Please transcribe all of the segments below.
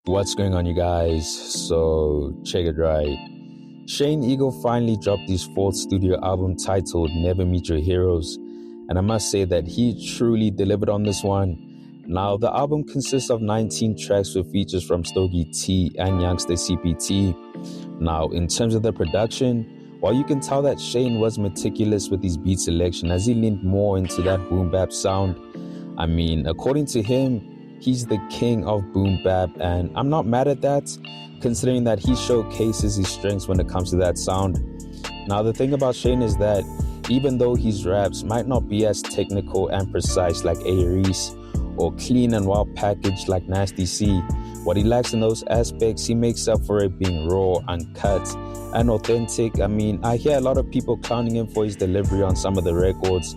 What's going on, you guys? So check it right. Shane Eagle finally dropped his fourth studio album titled Never Meet Your Heroes, and I must say that he truly delivered on this one. Now, the album consists of 19 tracks with features from Stogie T and Youngster CPT. Now, in terms of the production, while you can tell that Shane was meticulous with his beat selection as he leaned more into that boom bap sound, I mean, according to him, he's the king of boom bap, and I'm not mad at that, considering that he showcases his strengths when it comes to that sound. Now, the thing about Shane is that even though his raps might not be as technical and precise like A-Reese, or clean and well packaged like Nasty C, what he lacks in those aspects, he makes up for it being raw, uncut, and authentic. I mean, I hear a lot of people clowning him for his delivery on some of the records,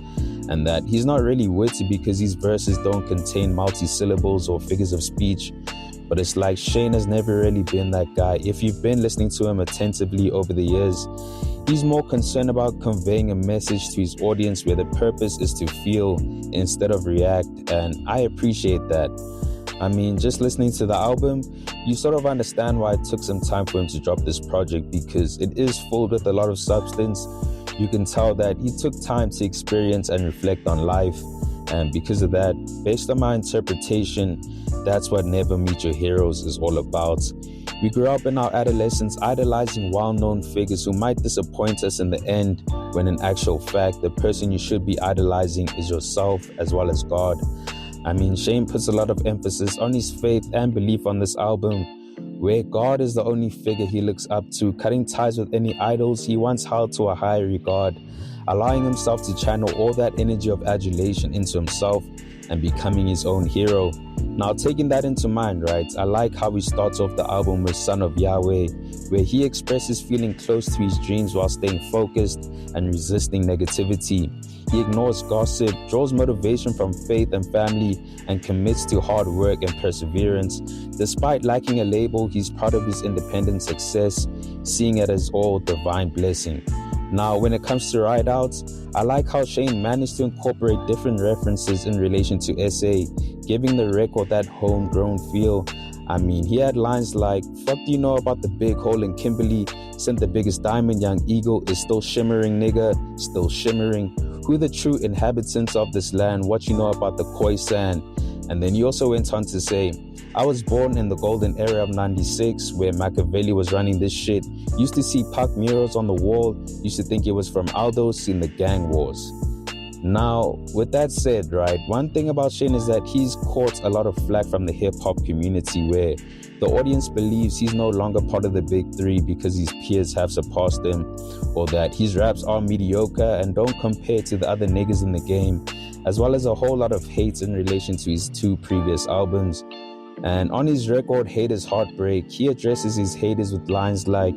and that he's not really witty because his verses don't contain multi-syllables or figures of speech. But it's like Shane has never really been that guy. If you've been listening to him attentively over the years, he's more concerned about conveying a message to his audience where the purpose is to feel instead of react, and I appreciate that. I mean, just listening to the album, you sort of understand why it took some time for him to drop this project, because it is filled with a lot of substance. You can tell that he took time to experience and reflect on life, and because of that, based on my interpretation, that's what Never Meet Your Heroes is all about. We grew up in our adolescence idolizing well-known figures who might disappoint us in the end, when in actual fact, the person you should be idolizing is yourself as well as God. I mean, Shane puts a lot of emphasis on his faith and belief on this album, where God is the only figure he looks up to, cutting ties with any idols he once held to a higher regard, allowing himself to channel all that energy of adulation into himself and becoming his own hero. Now, taking that into mind, right, I like how he starts off the album with Son of Yahweh, where he expresses feeling close to his dreams while staying focused and resisting negativity. He ignores gossip, draws motivation from faith and family, and commits to hard work and perseverance. Despite lacking a label, he's proud of his independent success, seeing it as all divine blessing. Now, when it comes to Ride Outs, I like how Shane managed to incorporate different references in relation to SA, giving the record that homegrown feel. I mean, he had lines like, "Fuck do you know about the big hole in Kimberly? Sent the biggest diamond, young eagle is still shimmering, nigga, still shimmering. Who the true inhabitants of this land? What you know about the Koi sand?" And then he also went on to say, "I was born in the golden era of 96, where Machiavelli was running this shit. Used to see Puck murals on the wall, used to think it was from Aldo's in the gang wars." Now, with that said, right, one thing about Shane is that he's caught a lot of flack from the hip-hop community, where the audience believes he's no longer part of the big three because his peers have surpassed him, or that his raps are mediocre and don't compare to the other niggas in the game, as well as a whole lot of hate in relation to his two previous albums. And on his record, Haters Heartbreak, he addresses his haters with lines like,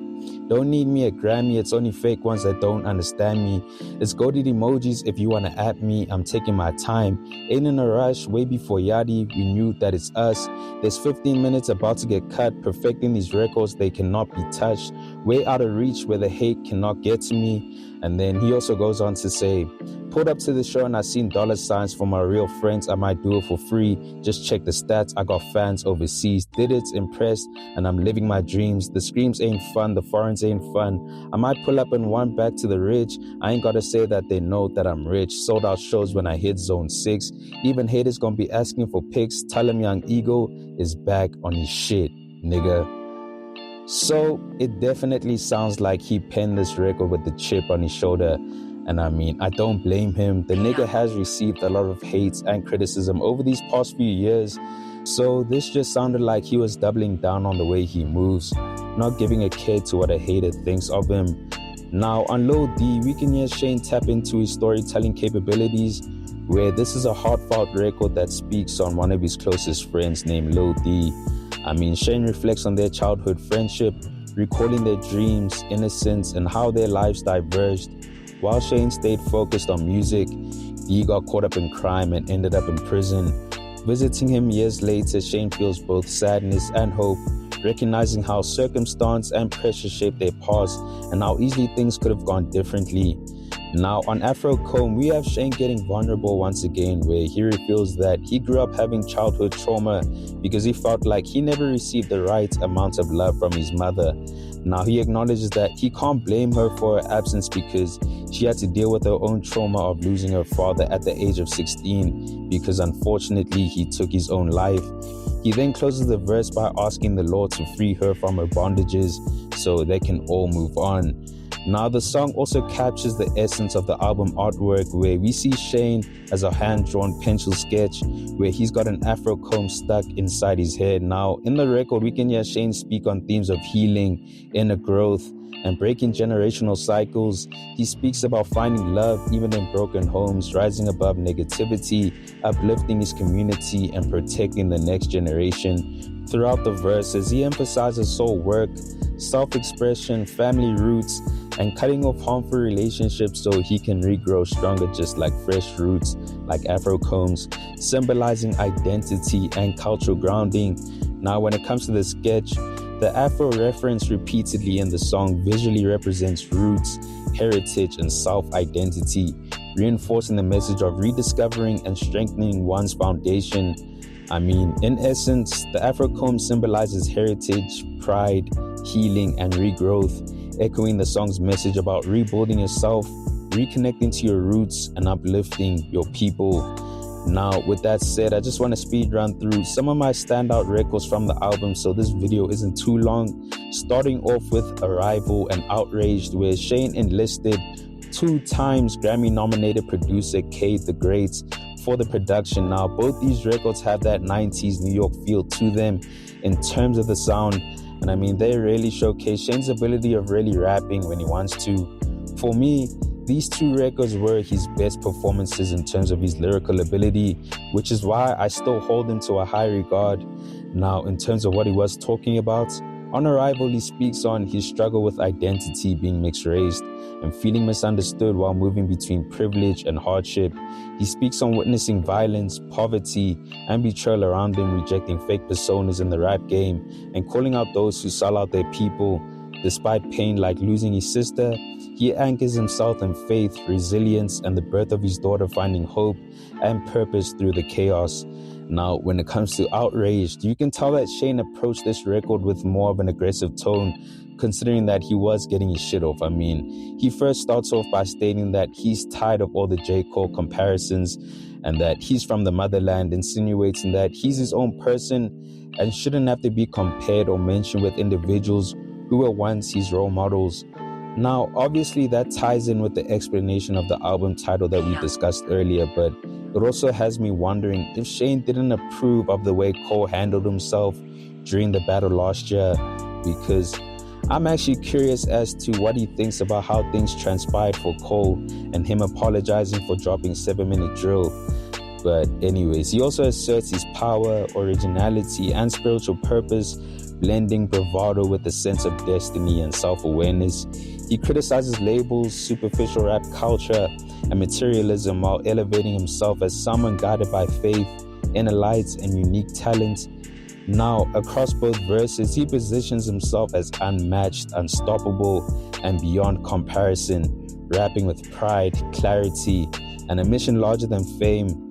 "Don't need me a Grammy, it's only fake ones that don't understand me. It's goated emojis if you wanna at me, I'm taking my time. Ain't in a rush, way before Yachty, we knew that it's us. There's 15 minutes about to get cut, perfecting these records, they cannot be touched. Way out of reach where the hate cannot get to me." And then he also goes on to say, "Pulled up to the show and I seen dollar signs for my real friends, I might do it for free. Just check the stats, I got fans overseas. Did it, impressed, and I'm living my dreams. The screams ain't fun, the foreigns ain't fun. I might pull up and one back to the rich. I ain't gotta say that they know that I'm rich. Sold out shows when I hit zone 6. Even haters gonna be asking for pics. Tell them Young Eagle is back on his shit, nigga." So it definitely sounds like he penned this record with the chip on his shoulder. And I mean, I don't blame him. The nigga has received a lot of hate and criticism over these past few years. So this just sounded like he was doubling down on the way he moves, not giving a care to what a hater thinks of him. Now, on Lil D, we can hear Shane tap into his storytelling capabilities, where this is a heartfelt record that speaks on one of his closest friends named Lil D. I mean, Shane reflects on their childhood friendship, recalling their dreams, innocence, and how their lives diverged. While Shane stayed focused on music, D got caught up in crime and ended up in prison. Visiting him years later, Shane feels both sadness and hope, recognizing how circumstance and pressure shaped their past and how easily things could have gone differently. Now on Afrocomb, we have Shane getting vulnerable once again, where he reveals that he grew up having childhood trauma because he felt like he never received the right amount of love from his mother. Now he acknowledges that he can't blame her for her absence because she had to deal with her own trauma of losing her father at the age of 16 because unfortunately he took his own life. He then closes the verse by asking the Lord to free her from her bondages so they can all move on. Now the song also captures the essence of the album artwork, where we see Shane as a hand-drawn pencil sketch where he's got an Afrocomb stuck inside his head. Now in the record we can hear Shane speak on themes of healing, inner growth, and breaking generational cycles. He speaks about finding love even in broken homes, rising above negativity, uplifting his community, and protecting the next generation. Throughout the verses, he emphasizes soul work, self-expression, family roots, and cutting off harmful relationships so he can regrow stronger, just like fresh roots, like Afrocombs, symbolizing identity and cultural grounding. Now when it comes to the sketch, the Afro reference repeatedly in the song visually represents roots, heritage, and self-identity, reinforcing the message of rediscovering and strengthening one's foundation. I mean, in essence, the Afrocomb symbolizes heritage, pride, healing, and regrowth, echoing the song's message about rebuilding yourself, reconnecting to your roots, and uplifting your people. Now, with that said, I just want to speed run through some of my standout records from the album so this video isn't too long. Starting off with Arrival and Outraged, where Shane enlisted 2 times Grammy-nominated producer Kate the Great for the production. Now, both these records have that 90s New York feel to them in terms of the sound. And I mean, they really showcase Shane's ability of really rapping when he wants to. For me, these 2 records were his best performances in terms of his lyrical ability, which is why I still hold him to a high regard. Now, in terms of what he was talking about, on Arrival, he speaks on his struggle with identity, being mixed-raced, and feeling misunderstood while moving between privilege and hardship. He speaks on witnessing violence, poverty, and betrayal around him, rejecting fake personas in the rap game, and calling out those who sell out their people. Despite pain like losing his sister, he anchors himself in faith, resilience, and the birth of his daughter, finding hope and purpose through the chaos. Now, when it comes to Outraged, you can tell that Shane approached this record with more of an aggressive tone, considering that he was getting his shit off. I mean, he first starts off by stating that he's tired of all the J. Cole comparisons and that he's from the motherland, insinuating that he's his own person and shouldn't have to be compared or mentioned with individuals who were once his role models. Now, obviously, that ties in with the explanation of the album title that we discussed earlier, but it also has me wondering if Shane didn't approve of the way Cole handled himself during the battle last year, because I'm actually curious as to what he thinks about how things transpired for Cole and him apologizing for dropping 7-Minute Drill. But anyways, he also asserts his power, originality, and spiritual purpose, blending bravado with a sense of destiny and self-awareness. He criticizes labels, superficial rap culture, and materialism while elevating himself as someone guided by faith, inner lights, and unique talent. Now, across both verses, he positions himself as unmatched, unstoppable, and beyond comparison, rapping with pride, clarity, and a mission larger than fame.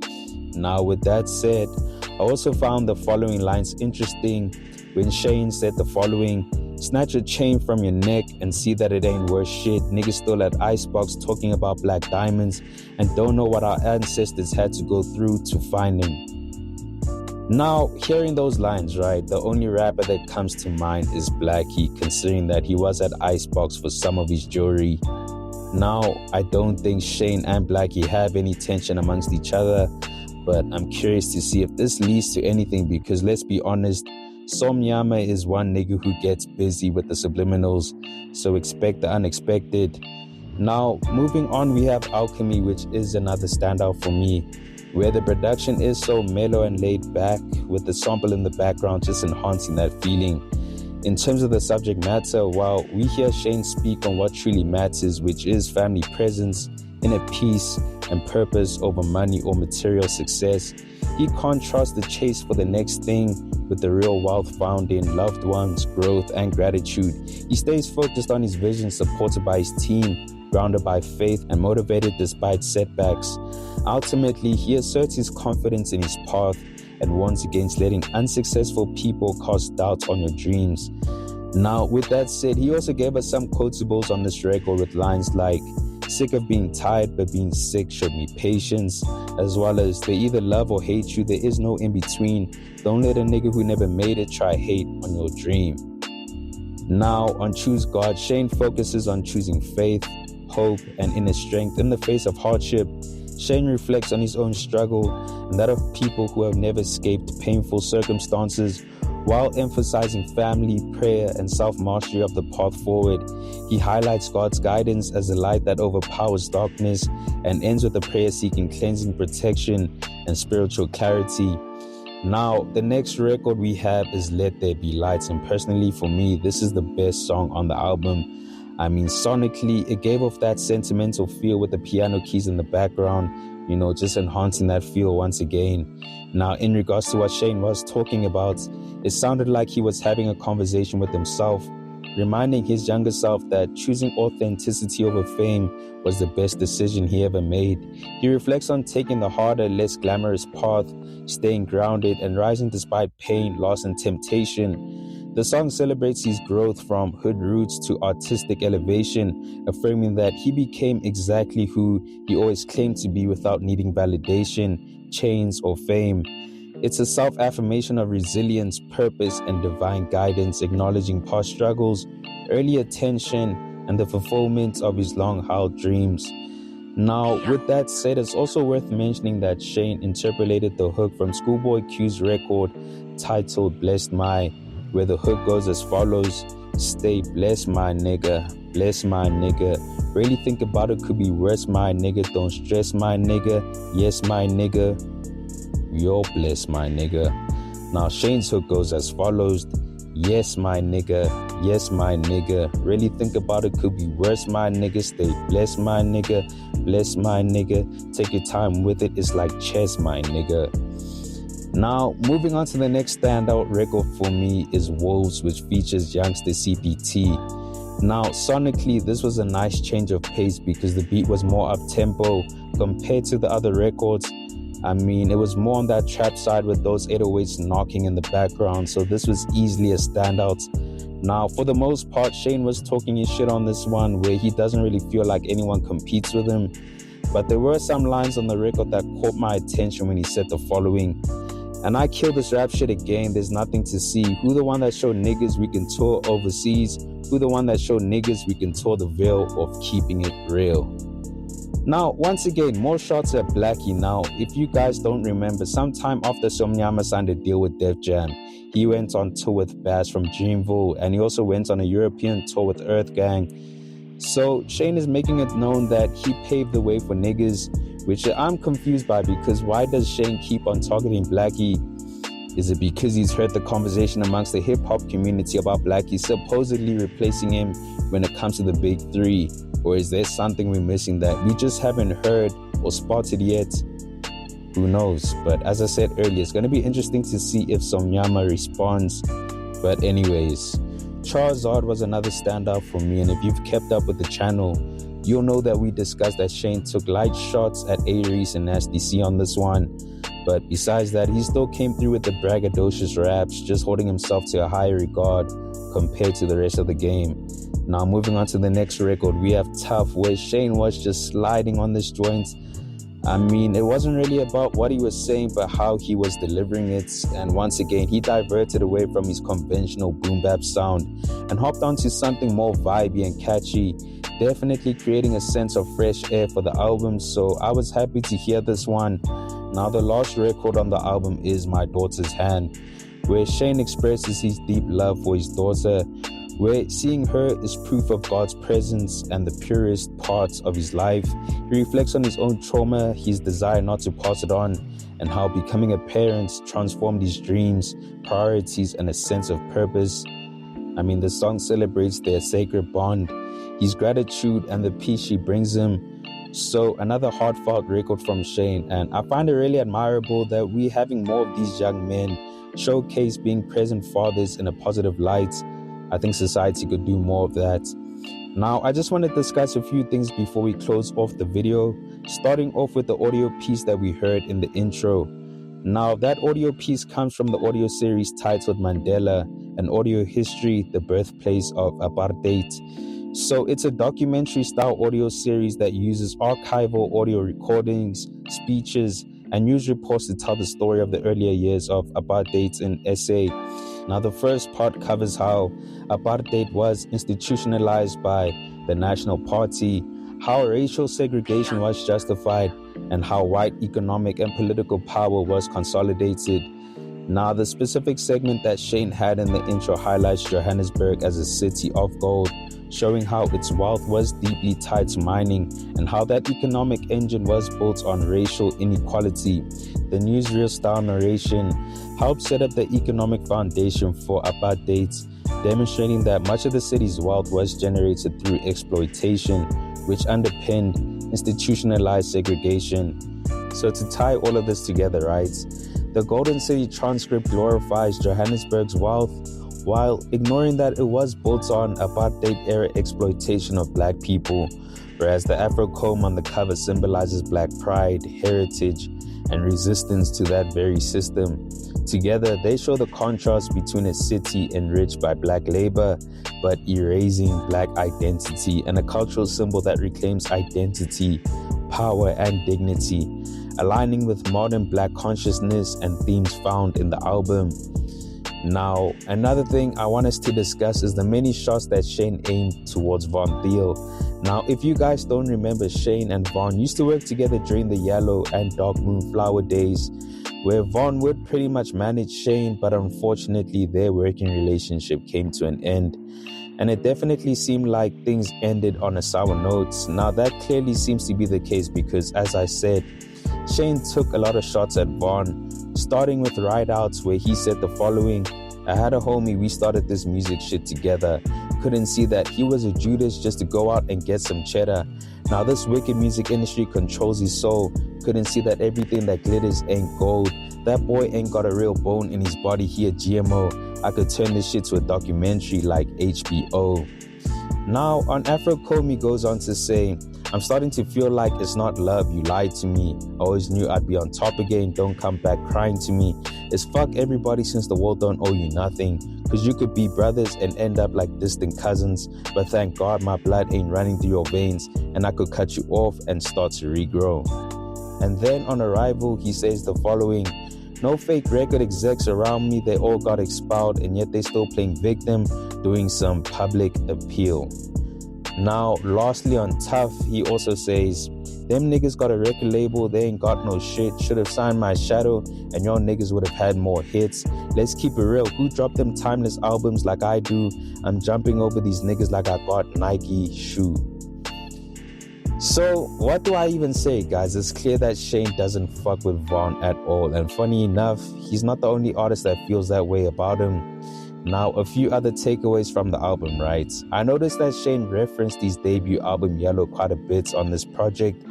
Now, with that said, I also found the following lines interesting when Shane said the following: "Snatch a chain from your neck and see that it ain't worth shit. Niggas still at Icebox talking about black diamonds and don't know what our ancestors had to go through to find them." Now, hearing those lines, right, the only rapper that comes to mind is Blackie, considering that he was at Icebox for some of his jewelry. Now, I don't think Shane and Blackie have any tension amongst each other, but I'm curious to see if this leads to anything, because let's be honest, Somyama is one nigga who gets busy with the Subliminals, so expect the unexpected. Now, moving on, we have Alchemy, which is another standout for me, where the production is so mellow and laid back, with the sample in the background just enhancing that feeling. In terms of the subject matter, while we hear Shane speak on what truly matters, which is family presence, inner peace, and purpose over money or material success, he contrasts the chase for the next thing with the real wealth found in loved ones, growth, and gratitude. He stays focused on his vision, supported by his team, grounded by faith and motivated despite setbacks. Ultimately, he asserts his confidence in his path and warns against letting unsuccessful people cast doubt on your dreams. Now, with that said, he also gave us some quotables on this record with lines like, "Sick of being tired, but being sick showed me patience," as well as, "They either love or hate you, there is no in between. Don't let a nigga who never made it try hate on your dream." Now, on Choose God, Shane focuses on choosing faith, hope, and inner strength in the face of hardship. Shane reflects on his own struggle and that of people who have never escaped painful circumstances, while emphasizing family, prayer, and self-mastery of the path forward. He highlights God's guidance as a light that overpowers darkness and ends with a prayer seeking cleansing, protection, and spiritual clarity. Now, the next record we have is Let There Be Lights, and personally for me, this is the best song on the album. I mean, sonically, it gave off that sentimental feel with the piano keys in the background, just enhancing that feel once again. Now, in regards to what Shane was talking about, it sounded like he was having a conversation with himself, reminding his younger self that choosing authenticity over fame was the best decision he ever made. He reflects on taking the harder, less glamorous path, staying grounded, and rising despite pain, loss, and temptation. The song celebrates his growth from hood roots to artistic elevation, affirming that he became exactly who he always claimed to be without needing validation, chains, or fame. It's a self-affirmation of resilience, purpose, and divine guidance, acknowledging past struggles, early attention, and the fulfillment of his long-held dreams. Now, with that said, it's also worth mentioning that Shane interpolated the hook from Schoolboy Q's record titled Blessed My, where the hook goes as follows: "Stay blessed, my nigga, bless my nigga. Really think about it, could be worse, my nigga. Don't stress, my nigga. Yes, my nigga. You're blessed, my nigga." Now, Shane's hook goes as follows: "Yes, my nigga, yes, my nigga. Really think about it, could be worse, my nigga. Stay blessed, my nigga, bless my nigga. Take your time with it, it's like chess, my nigga." Now, moving on to the next standout record for me is Wolves, which features youngster CPT. Now, sonically, this was a nice change of pace because the beat was more up-tempo compared to the other records. I mean, it was more on that trap side with those 808s knocking in the background, so this was easily a standout. Now, for the most part, Shane was talking his shit on this one, where he doesn't really feel like anyone competes with him. But there were some lines on the record that caught my attention when he said the following: "And I kill this rap shit again, there's nothing to see. Who the one that showed niggas we can tour overseas? Who the one that showed niggas we can tour the veil of keeping it real?" Now, once again, more shots at Blackie. Now, if you guys don't remember, sometime after Somnyama signed a deal with Def Jam, he went on tour with Bass from Dreamville, and he also went on a European tour with Earth Gang. So Shane is making it known that he paved the way for niggas, which I'm confused by, because why does Shane keep on targeting Blackie? Is it because he's heard the conversation amongst the hip-hop community about Blackie supposedly replacing him when it comes to the big three? Or is there something we're missing that we just haven't heard or spotted yet? Who knows? But as I said earlier, it's going to be interesting to see if Somnyama responds. But anyways, Charizard was another standout for me, and if you've kept up with the channel, you'll know that we discussed that Shane took light shots at A-Reese and Nasty C on this one. But besides that, he still came through with the Braggadocious raps, just holding himself to a higher regard compared to the rest of the game. Now, moving on to the next record, we have Tough, where Shane was just sliding on this joint. I mean, it wasn't really about what he was saying, but how he was delivering it. And once again, he diverted away from his conventional boom bap sound and hopped onto something more vibey and catchy, definitely creating a sense of fresh air for the album. So I was happy to hear this one. Now, the last record on the album is My Daughter's Hand, where Shane expresses his deep love for his daughter, where seeing her is proof of God's presence and the purest parts of his life. He reflects on his own trauma, his desire not to pass it on, and how becoming a parent transformed his dreams, priorities, and a sense of purpose. I mean, the song celebrates their sacred bond, his gratitude, and the peace she brings him. So another heartfelt record from Shane, and I find it really admirable that we're having more of these young men showcase being present fathers in a positive light. I think society could do more of that. Now, I just want to discuss a few things before we close off the video, starting off with the audio piece that we heard in the intro. Now, that audio piece comes from the audio series titled Mandela, an audio history, the birthplace of apartheid. So it's a documentary style audio series that uses archival audio recordings, speeches, and news reports to tell the story of the earlier years of apartheid in SA. Now, the first part covers how apartheid was institutionalized by the National Party, how racial segregation was justified, and how white economic and political power was consolidated. Now, the specific segment that Shane had in the intro highlights Johannesburg as a city of gold, showing how its wealth was deeply tied to mining and how that economic engine was built on racial inequality. The newsreel style narration helped set up the economic foundation for apartheid, demonstrating that much of the city's wealth was generated through exploitation, which underpinned institutionalized segregation. So to tie all of this together, right, the Golden City transcript glorifies Johannesburg's wealth while ignoring that it was built on apartheid-era exploitation of black people, whereas the Afrocomb on the cover symbolizes black pride, heritage, and resistance to that very system. Together, they show the contrast between a city enriched by black labor, but erasing black identity, and a cultural symbol that reclaims identity, power, and dignity, aligning with modern black consciousness and themes found in the album. Now, another thing I want us to discuss is the many shots that Shane aimed towards Von Theo. Now, if you guys don't remember, Shane and Von used to work together during the Yellow and Dark Moon Flower days, where Von would pretty much manage Shane, but unfortunately their working relationship came to an end. And it definitely seemed like things ended on a sour note. Now, that clearly seems to be the case because, as I said, Shane took a lot of shots at Von, starting with Ride Outs, where he said the following: "I had a homie, we started this music shit together. Couldn't see that he was a Judas just to go out and get some cheddar. Now this wicked music industry controls his soul. Couldn't see that everything that glitters ain't gold. That boy ain't got a real bone in his body, he a GMO. I could turn this shit to a documentary like HBO." Now on Afrocomb, he goes on to say, "I'm starting to feel like it's not love, you lied to me. I always knew I'd be on top again, don't come back crying to me. It's fuck everybody since the world don't owe you nothing. Cause you could be brothers and end up like distant cousins. But thank God my blood ain't running through your veins and I could cut you off and start to regrow." And then on Arrival, he says the following: "No fake record execs around me, they all got expelled and yet they still playing victim, doing some public appeal." Now, lastly on Tough, he also says, "Them niggas got a record label, they ain't got no shit. Should have signed my shadow and y'all niggas would have had more hits. Let's keep it real, who dropped them timeless albums like I do? I'm jumping over these niggas like I got Nike shoe." So, what do I even say, guys? It's clear that Shane doesn't fuck with Von at all. And funny enough, he's not the only artist that feels that way about him. Now, a few other takeaways from the album, right? I noticed that Shane referenced his debut album Yellow quite a bit on this project.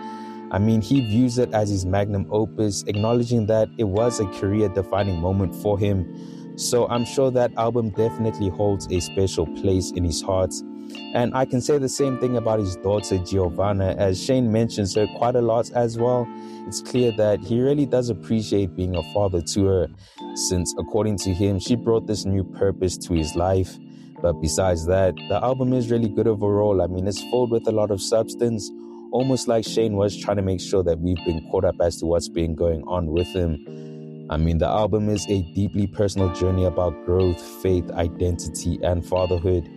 I mean, he views it as his magnum opus, acknowledging that it was a career-defining moment for him. So I'm sure that album definitely holds a special place in his heart. And I can say the same thing about his daughter Giovanna, as Shane mentions her quite a lot as well. It's clear that he really does appreciate being a father to her, since according to him, she brought this new purpose to his life. But besides that, the album is really good overall. I mean, it's filled with a lot of substance, almost like Shane was trying to make sure that we've been caught up as to what's been going on with him. I mean, the album is a deeply personal journey about growth, faith, identity, and fatherhood.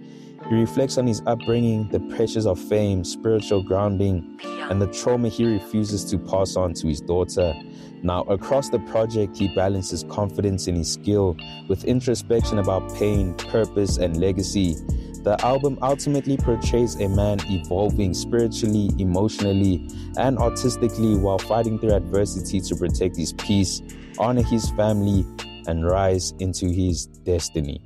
He reflects on his upbringing, the pressures of fame, spiritual grounding, and the trauma he refuses to pass on to his daughter. Now, across the project, he balances confidence in his skill with introspection about pain, purpose, and legacy. The album ultimately portrays a man evolving spiritually, emotionally, and artistically while fighting through adversity to protect his peace, honor his family, and rise into his destiny.